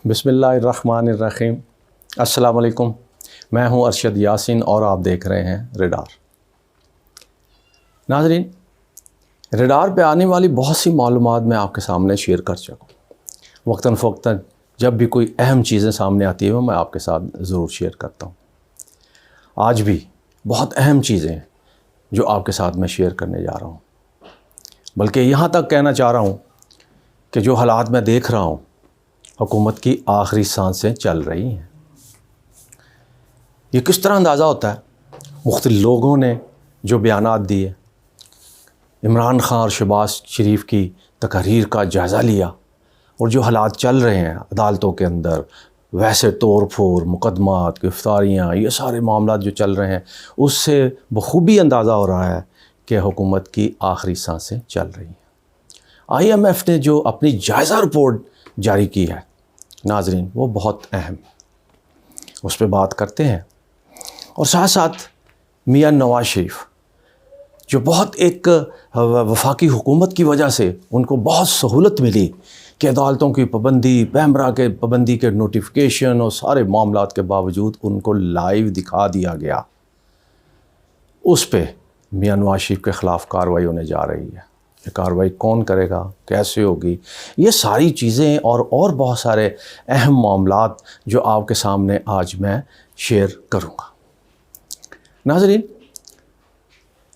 بسم اللہ الرحمن الرحیم۔ السلام علیکم، میں ہوں ارشد یاسین اور آپ دیکھ رہے ہیں ریڈار۔ ناظرین، ریڈار پہ آنے والی بہت سی معلومات میں آپ کے سامنے شیئر کر چکا ہوں۔ وقتاً فوقتاً جب بھی کوئی اہم چیزیں سامنے آتی ہیں میں آپ کے ساتھ ضرور شیئر کرتا ہوں۔ آج بھی بہت اہم چیزیں ہیں جو آپ کے ساتھ میں شیئر کرنے جا رہا ہوں، بلکہ یہاں تک کہنا چاہ رہا ہوں کہ جو حالات میں دیکھ رہا ہوں حکومت کی آخری سانسیں چل رہی ہیں۔ یہ کس طرح اندازہ ہوتا ہے؟ مختلف لوگوں نے جو بیانات دیے، عمران خان اور شہباز شریف کی تقاریر کا جائزہ لیا، اور جو حالات چل رہے ہیں عدالتوں کے اندر، ویسے توڑ پھوڑ، مقدمات، گرفتاریاں، یہ سارے معاملات جو چل رہے ہیں، اس سے بخوبی اندازہ ہو رہا ہے کہ حکومت کی آخری سانسیں چل رہی ہیں۔ IMF نے جو اپنی جائزہ رپورٹ جاری کی ہے ناظرین، وہ بہت اہم، اس پہ بات کرتے ہیں۔ اور ساتھ ساتھ میاں نواز شریف جو بہت ایک وفاقی حکومت کی وجہ سے ان کو بہت سہولت ملی کہ عدالتوں کی پابندی، پیمرا کے پابندی کے نوٹیفیکیشن اور سارے معاملات کے باوجود ان کو لائیو دکھا دیا گیا، اس پہ میاں نواز شریف کے خلاف کارروائی ہونے جا رہی ہے۔ یہ کارروائی کون کرے گا، کیسے ہوگی، یہ ساری چیزیں اور بہت سارے اہم معاملات جو آپ کے سامنے آج میں شیئر کروں گا۔ ناظرین،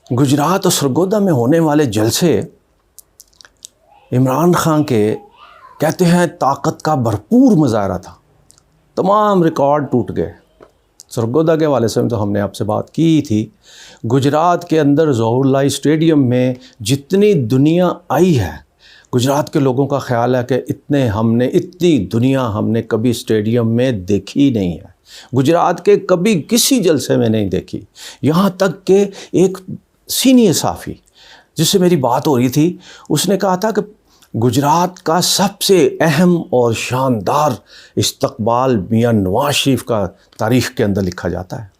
گجرات اور سرگودا میں ہونے والے جلسے عمران خان کے کہتے ہیں طاقت کا بھرپور مظاہرہ تھا، تمام ریکارڈ ٹوٹ گئے۔ سرگودا کے حوالے سے تو ہم نے آپ سے بات کی تھی۔ گجرات کے اندر ظہور اللہ اسٹیڈیم میں جتنی دنیا آئی ہے، گجرات کے لوگوں کا خیال ہے کہ اتنی دنیا ہم نے کبھی اسٹیڈیم میں دیکھی نہیں ہے، گجرات کے کبھی کسی جلسے میں نہیں دیکھی۔ یہاں تک کہ ایک سینئر صحافی جس سے میری بات ہو رہی تھی، اس نے کہا تھا کہ گجرات کا سب سے اہم اور شاندار استقبال میاں نواز شریف کا تاریخ کے اندر لکھا جاتا ہے۔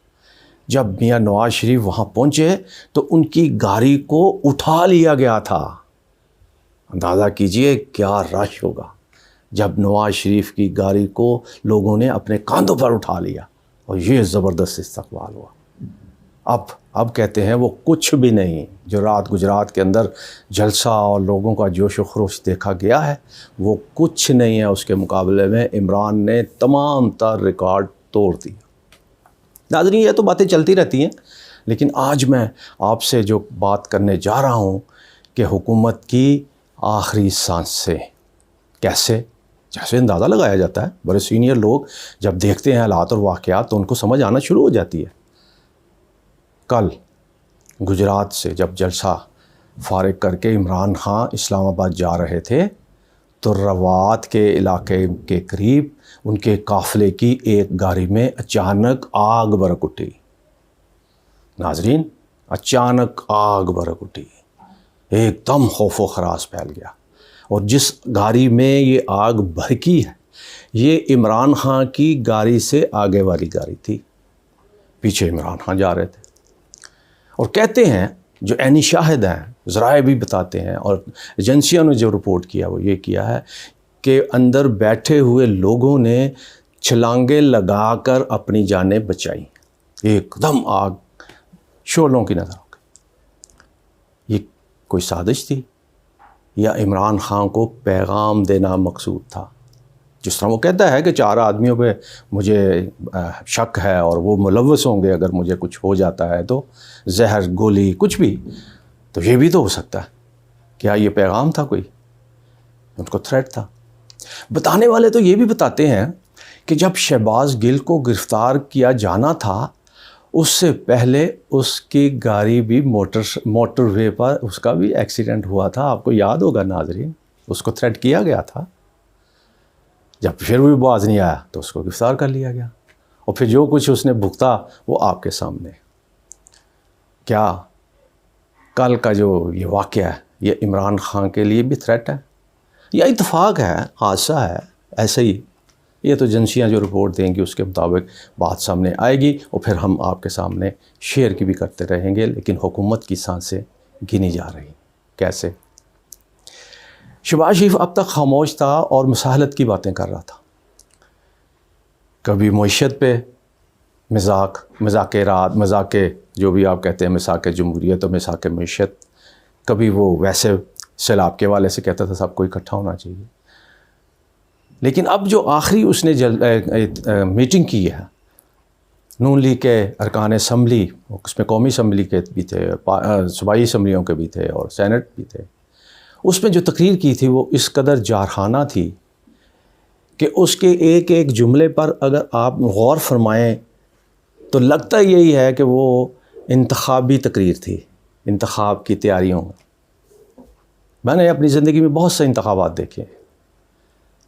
جب میاں نواز شریف وہاں پہنچے تو ان کی گاڑی کو اٹھا لیا گیا تھا۔ اندازہ کیجئے کیا رش ہوگا جب نواز شریف کی گاڑی کو لوگوں نے اپنے کاندھوں پر اٹھا لیا، اور یہ زبردست استقبال ہوا۔ اب کہتے ہیں وہ کچھ بھی نہیں، جو رات گجرات کے اندر جلسہ اور لوگوں کا جوش و خروش دیکھا گیا ہے، وہ کچھ نہیں ہے اس کے مقابلے میں عمران نے تمام تر ریکارڈ توڑ دیا۔ ناظرین، یہ تو باتیں چلتی رہتی ہیں، لیکن آج میں آپ سے جو بات کرنے جا رہا ہوں کہ حکومت کی آخری سانسیں کیسے، جیسے اندازہ لگایا جاتا ہے، بڑے سینئر لوگ جب دیکھتے ہیں حالات اور واقعات تو ان کو سمجھ آنا شروع ہو جاتی ہے۔ کل گجرات سے جب جلسہ فارغ کر کے عمران خان اسلام آباد جا رہے تھے تو روات کے علاقے کے قریب ان کے قافلے کی ایک گاڑی میں اچانک آگ بھڑک اٹھی۔ ناظرین، اچانک آگ بھڑک اٹھی، ایک دم خوف و خراش پھیل گیا، اور جس گاڑی میں یہ آگ بھڑکی ہے یہ عمران خان کی گاڑی سے آگے والی گاڑی تھی، پیچھے عمران خان جا رہے تھے۔ اور کہتے ہیں جو عینی شاہد ہیں، ذرائع بھی بتاتے ہیں، اور ایجنسیوں نے جو رپورٹ کیا وہ یہ کیا ہے کہ اندر بیٹھے ہوئے لوگوں نے چھلانگیں لگا کر اپنی جانیں بچائی، ایک دم آگ شعلوں کی نظر ہو گئی۔ یہ کوئی سازش تھی یا عمران خان کو پیغام دینا مقصود تھا؟ جس طرح وہ کہتا ہے کہ 4 آدمیوں پہ مجھے شک ہے اور وہ ملوث ہوں گے، اگر مجھے کچھ ہو جاتا ہے تو زہر، گولی، کچھ بھی، تو یہ بھی تو ہو سکتا ہے۔ کیا یہ پیغام تھا کوئی؟ ان کو تھریٹ تھا؟ بتانے والے تو یہ بھی بتاتے ہیں کہ جب شہباز گل کو گرفتار کیا جانا تھا اس سے پہلے اس کی گاڑی بھی موٹر وے پر اس کا بھی ایکسیڈنٹ ہوا تھا، آپ کو یاد ہوگا ناظرین، اس کو تھریٹ کیا گیا تھا۔ جب پھر بھی باز نہیں آیا تو اس کو گرفتار کر لیا گیا، اور پھر جو کچھ اس نے بھگتا وہ آپ کے سامنے۔ کیا کل کا جو یہ واقعہ ہے یہ عمران خان کے لیے بھی تھریٹ ہے یا اتفاق ہے، حادثہ ہے، ایسے ہی؟ یہ تو ایجنسیاں جو رپورٹ دیں گی اس کے مطابق بات سامنے آئے گی، اور پھر ہم آپ کے سامنے شیئر کی بھی کرتے رہیں گے۔ لیکن حکومت کی سانسیں گنی جا رہی، کیسے؟ شہباز شریف اب تک خاموش تھا اور مساہلت کی باتیں کر رہا تھا، کبھی معیشت پہ مذاکرات، جو بھی آپ کہتے ہیں، مساق جمہوریت اور مساق معیشت. کبھی وہ ویسے سیلاب کے حوالے سے کہتا تھا سب کو اکٹھا ہونا چاہیے. لیکن اب جو آخری اس نے میٹنگ کی ہے نون لیگ کے ارکان اسمبلی، اس میں قومی اسمبلی کے بھی تھے، صوبائی اسمبلیوں کے بھی تھے اور سینٹ بھی تھے، اس میں جو تقریر کی تھی وہ اس قدر جارحانہ تھی کہ اس کے ایک ایک جملے پر اگر آپ غور فرمائیں تو لگتا یہی ہے کہ وہ انتخابی تقریر تھی، انتخاب کی تیاریوں. میں نے اپنی زندگی میں بہت سے انتخابات دیکھے،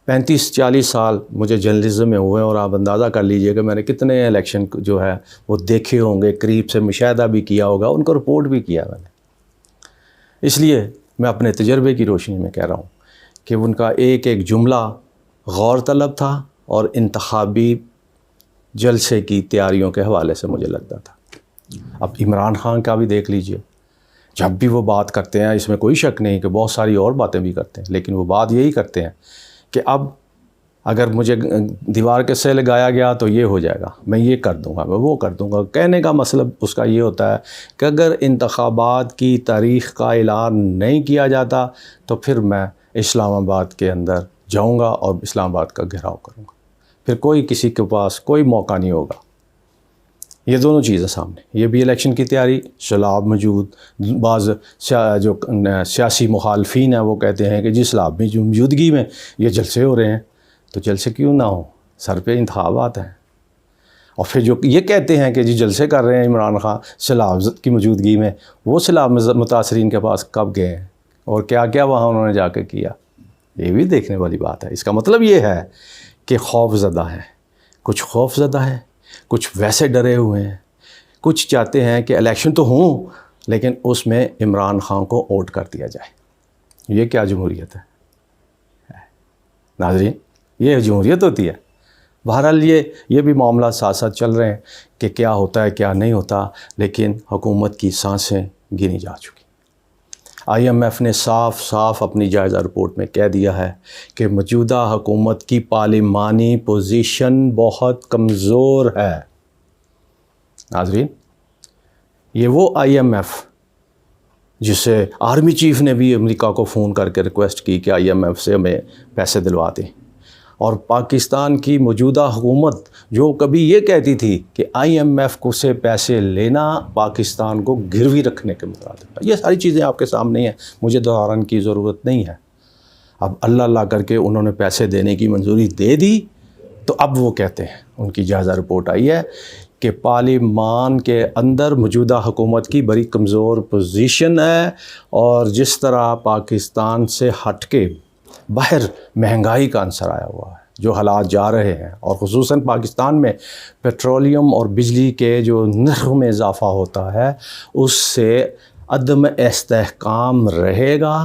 35-40 سال مجھے جرنلزم میں ہوئے، اور آپ اندازہ کر لیجئے کہ میں نے کتنے الیکشن جو ہے وہ دیکھے ہوں گے، قریب سے مشاہدہ بھی کیا ہوگا، ان کو رپورٹ بھی کیا میں نے. اس لیے میں اپنے تجربے کی روشنی میں کہہ رہا ہوں کہ ان کا ایک ایک جملہ غور طلب تھا اور انتخابی جلسے کی تیاریوں کے حوالے سے مجھے لگتا تھا. اب عمران خان کا بھی دیکھ لیجئے، جب بھی وہ بات کرتے ہیں، اس میں کوئی شک نہیں کہ بہت ساری اور باتیں بھی کرتے ہیں، لیکن وہ بات یہی کرتے ہیں کہ اب اگر مجھے دیوار کے سے لگایا گیا تو یہ ہو جائے گا، میں یہ کر دوں گا، میں وہ کر دوں گا. کہنے کا مطلب اس کا یہ ہوتا ہے کہ اگر انتخابات کی تاریخ کا اعلان نہیں کیا جاتا تو پھر میں اسلام آباد کے اندر جاؤں گا اور اسلام آباد کا گھیراؤ کروں گا، پھر کوئی کسی کے پاس کوئی موقع نہیں ہوگا. یہ دونوں چیزیں سامنے، یہ بھی الیکشن کی تیاری، سیلاب موجود. بعض جو سیاسی مخالفین ہیں وہ کہتے ہیں کہ جس سیلاب میں موجودگی میں یہ جلسے ہو رہے ہیں، تو جلسے کیوں نہ ہوں، سر پہ انتخابات ہیں. اور پھر جو یہ کہتے ہیں کہ جی جلسے کر رہے ہیں عمران خان سیلاب کی موجودگی میں، وہ سیلاب متاثرین کے پاس کب گئے ہیں اور کیا کیا وہاں انہوں نے جا کے کیا، یہ بھی دیکھنے والی بات ہے. اس کا مطلب یہ ہے کہ خوف زدہ ہیں، کچھ خوف زدہ ہیں، کچھ ویسے ڈرے ہوئے ہیں، کچھ چاہتے ہیں کہ الیکشن تو ہوں لیکن اس میں عمران خان کو اوٹ کر دیا جائے. یہ کیا جمہوریت ہے ناظرین؟ یہ جمہوریت ہوتی ہے؟ بہرحال یہ بھی معاملات ساتھ ساتھ چل رہے ہیں کہ کیا ہوتا ہے کیا نہیں ہوتا، لیکن حکومت کی سانسیں گنی جا چکی. IMF نے صاف صاف اپنی جائزہ رپورٹ میں کہہ دیا ہے کہ موجودہ حکومت کی پارلیمانی پوزیشن بہت کمزور ہے. ناظرین، یہ وہ IMF جسے آرمی چیف نے بھی امریکہ کو فون کر کے ریکویسٹ کی کہ IMF سے ہمیں پیسے دلوا دیں، اور پاکستان کی موجودہ حکومت جو کبھی یہ کہتی تھی کہ IMF کو سے پیسے لینا پاکستان کو گروی رکھنے کے مطابق. یہ ساری چیزیں آپ کے سامنے ہیں، مجھے دہرانے کی ضرورت نہیں ہے. اب اللہ کر کے انہوں نے پیسے دینے کی منظوری دے دی، تو اب وہ کہتے ہیں، ان کی جائزہ رپورٹ آئی ہے کہ پارلیمان کے اندر موجودہ حکومت کی بڑی کمزور پوزیشن ہے، اور جس طرح پاکستان سے ہٹ کے باہر مہنگائی کا عنصر آیا ہوا ہے، جو حالات جا رہے ہیں، اور خصوصاً پاکستان میں پیٹرولیم اور بجلی کے جو نرخ میں اضافہ ہوتا ہے اس سے عدم استحکام رہے گا.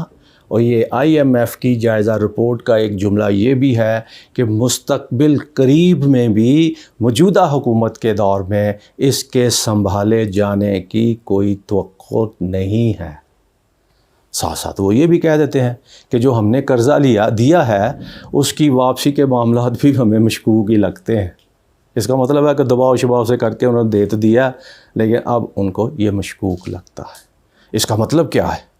اور یہ IMF کی جائزہ رپورٹ کا ایک جملہ یہ بھی ہے کہ مستقبل قریب میں بھی موجودہ حکومت کے دور میں اس کے سنبھالے جانے کی کوئی توقع نہیں ہے. ساتھ ساتھ وہ یہ بھی کہہ دیتے ہیں کہ جو ہم نے قرضہ دیا ہے اس کی واپسی کے معاملات بھی ہمیں مشکوک ہی لگتے ہیں. اس کا مطلب ہے کہ دباؤ شباؤ سے کر کے انہوں نے دے تو دیا، لیکن اب ان کو یہ مشکوک لگتا ہے. اس کا مطلب کیا ہے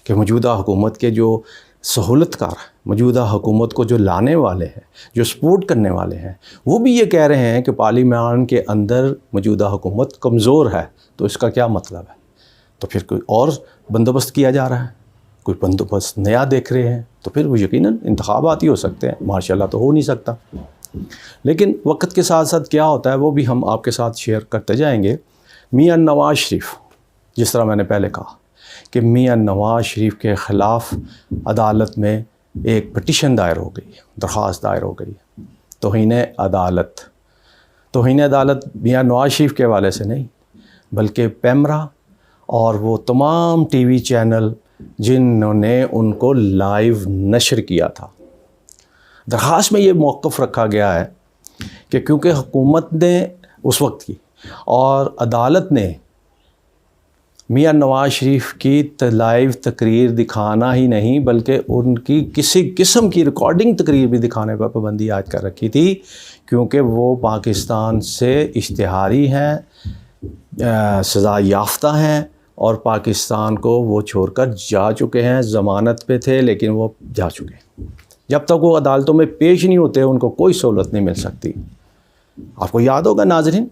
کہ موجودہ حکومت کے جو سہولت کار، موجودہ حکومت کو جو لانے والے ہیں، جو سپورٹ کرنے والے ہیں، وہ بھی یہ کہہ رہے ہیں کہ پارلیمان کے اندر موجودہ حکومت کمزور ہے. تو اس کا کیا مطلب ہے؟ تو پھر کوئی اور بندوبست کیا جا رہا ہے، کوئی بندوبست نیا دیکھ رہے ہیں، تو پھر وہ یقیناً انتخابات ہی ہو سکتے ہیں. ماشاءاللہ تو ہو نہیں سکتا. لیکن وقت کے ساتھ ساتھ کیا ہوتا ہے وہ بھی ہم آپ کے ساتھ شیئر کرتے جائیں گے. میاں نواز شریف، جس طرح میں نے پہلے کہا کہ میاں نواز شریف کے خلاف عدالت میں ایک پٹیشن دائر ہو گئی، درخواست دائر ہو گئی. توہین عدالت میاں نواز شریف کے حوالے سے نہیں، بلکہ پیمرا اور وہ تمام ٹی وی چینل جنہوں نے ان کو لائیو نشر کیا تھا. درخواست میں یہ موقف رکھا گیا ہے کہ کیونکہ حکومت نے اس وقت کی اور عدالت نے میاں نواز شریف کی لائیو تقریر دکھانا ہی نہیں بلکہ ان کی کسی قسم کی ریکارڈنگ تقریر بھی دکھانے پر پابندی عائد کر رکھی تھی، کیونکہ وہ پاکستان سے اشتہاری ہیں، سزا یافتہ ہیں، اور پاکستان کو وہ چھوڑ کر جا چکے ہیں، ضمانت پہ تھے لیکن وہ جا چکے ہیں۔ جب تک وہ عدالتوں میں پیش نہیں ہوتے ان کو کوئی سہولت نہیں مل سکتی۔ آپ کو یاد ہوگا ناظرین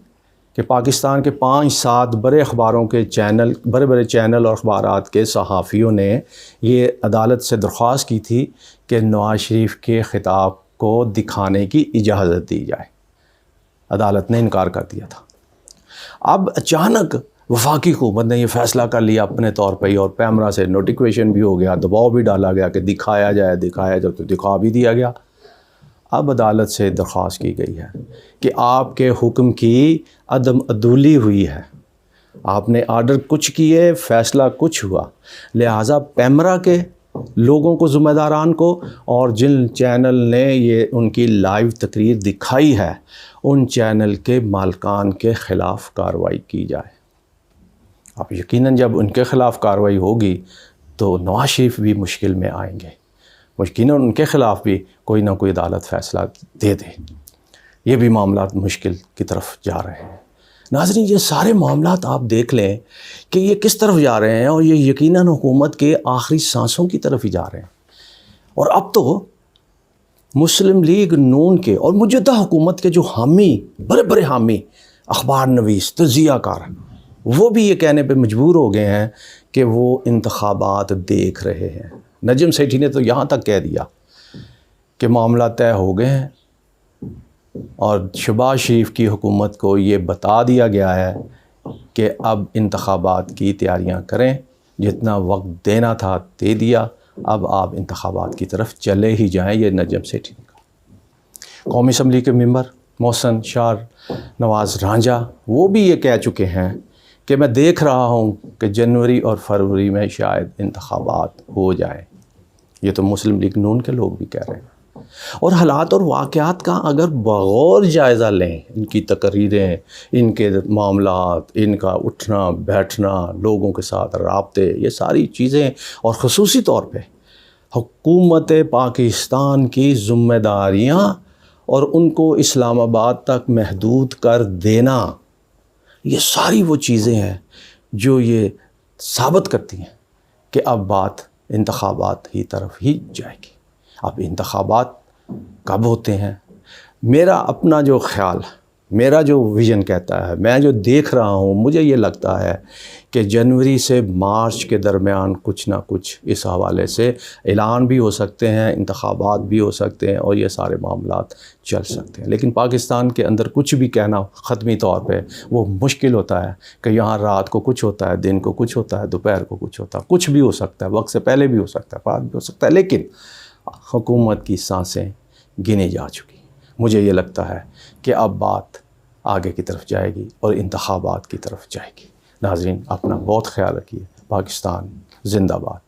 کہ پاکستان کے 5-7 بڑے اخباروں کے چینل، بڑے چینل اور اخبارات کے صحافیوں نے یہ عدالت سے درخواست کی تھی کہ نواز شریف کے خطاب کو دکھانے کی اجازت دی جائے۔ عدالت نے انکار کر دیا تھا۔ اب اچانک وفاقی حکومت نے یہ فیصلہ کر لیا اپنے طور پہ ہی، اور پیمرا سے نوٹیفیکیشن بھی ہو گیا، دباؤ بھی ڈالا گیا کہ دکھایا جائے تو دکھا بھی دیا گیا۔ اب عدالت سے درخواست کی گئی ہے کہ آپ کے حکم کی عدم عدولی ہوئی ہے، آپ نے آرڈر کچھ کیے، فیصلہ کچھ ہوا، لہٰذا پیمرا کے لوگوں کو، ذمہ داران کو، اور جن چینل نے یہ ان کی لائیو تقریر دکھائی ہے ان چینل کے مالکان کے خلاف کارروائی کی جائے۔ اب یقیناً جب ان کے خلاف کارروائی ہوگی تو نواز شریف بھی مشکل میں آئیں گے، یقیناً ان کے خلاف بھی کوئی نہ کوئی عدالت فیصلہ دے دے۔ یہ بھی معاملات مشکل کی طرف جا رہے ہیں۔ ناظرین، یہ سارے معاملات آپ دیکھ لیں کہ یہ کس طرف جا رہے ہیں، اور یہ یقیناً حکومت کے آخری سانسوں کی طرف ہی جا رہے ہیں۔ اور اب تو مسلم لیگ نون کے اور موجودہ حکومت کے جو حامی، بڑے حامی، اخبار نویس، تجزیہ کار، وہ بھی یہ کہنے پہ مجبور ہو گئے ہیں کہ وہ انتخابات دیکھ رہے ہیں۔ نجم سیٹھی نے تو یہاں تک کہہ دیا کہ معاملہ طے ہو گئے ہیں، اور شہباز شریف کی حکومت کو یہ بتا دیا گیا ہے کہ اب انتخابات کی تیاریاں کریں، جتنا وقت دینا تھا دے دیا، اب آپ انتخابات کی طرف چلے ہی جائیں۔ یہ نجم سیٹھی نے کہا۔ قومی اسمبلی کے ممبر محسن شار نواز رانجھا وہ بھی یہ کہہ چکے ہیں کہ میں دیکھ رہا ہوں کہ جنوری اور فروری میں شاید انتخابات ہو جائیں۔ یہ تو مسلم لیگ نون کے لوگ بھی کہہ رہے ہیں۔ اور حالات اور واقعات کا اگر بغور جائزہ لیں، ان کی تقریریں، ان کے معاملات، ان کا اٹھنا بیٹھنا، لوگوں کے ساتھ رابطے، یہ ساری چیزیں، اور خصوصی طور پہ حکومت پاکستان کی ذمہ داریاں اور ان کو اسلام آباد تک محدود کر دینا، یہ ساری وہ چیزیں ہیں جو یہ ثابت کرتی ہیں کہ اب بات انتخابات ہی طرف ہی جائے گی۔ اب انتخابات کب ہوتے ہیں؟ میرا اپنا جو خیال، میرا جو ویژن کہتا ہے، میں جو دیکھ رہا ہوں، مجھے یہ لگتا ہے کہ جنوری سے مارچ کے درمیان کچھ نہ کچھ اس حوالے سے اعلان بھی ہو سکتے ہیں، انتخابات بھی ہو سکتے ہیں، اور یہ سارے معاملات چل سکتے ہیں۔ لیکن پاکستان کے اندر کچھ بھی کہنا خطمی طور پہ وہ مشکل ہوتا ہے کہ یہاں رات کو کچھ ہوتا ہے، دن کو کچھ ہوتا ہے، دوپہر کو کچھ ہوتا ہے، کچھ بھی ہو سکتا ہے، وقت سے پہلے بھی ہو سکتا ہے، بعد بھی ہو سکتا ہے، لیکن حکومت کی سانسیں گنی جا چکی۔ مجھے یہ لگتا ہے کہ اب بات آگے کی طرف جائے گی اور انتخابات کی طرف جائے گی۔ ناظرین، اپنا بہت خیال رکھیے۔ پاکستان زندہ باد۔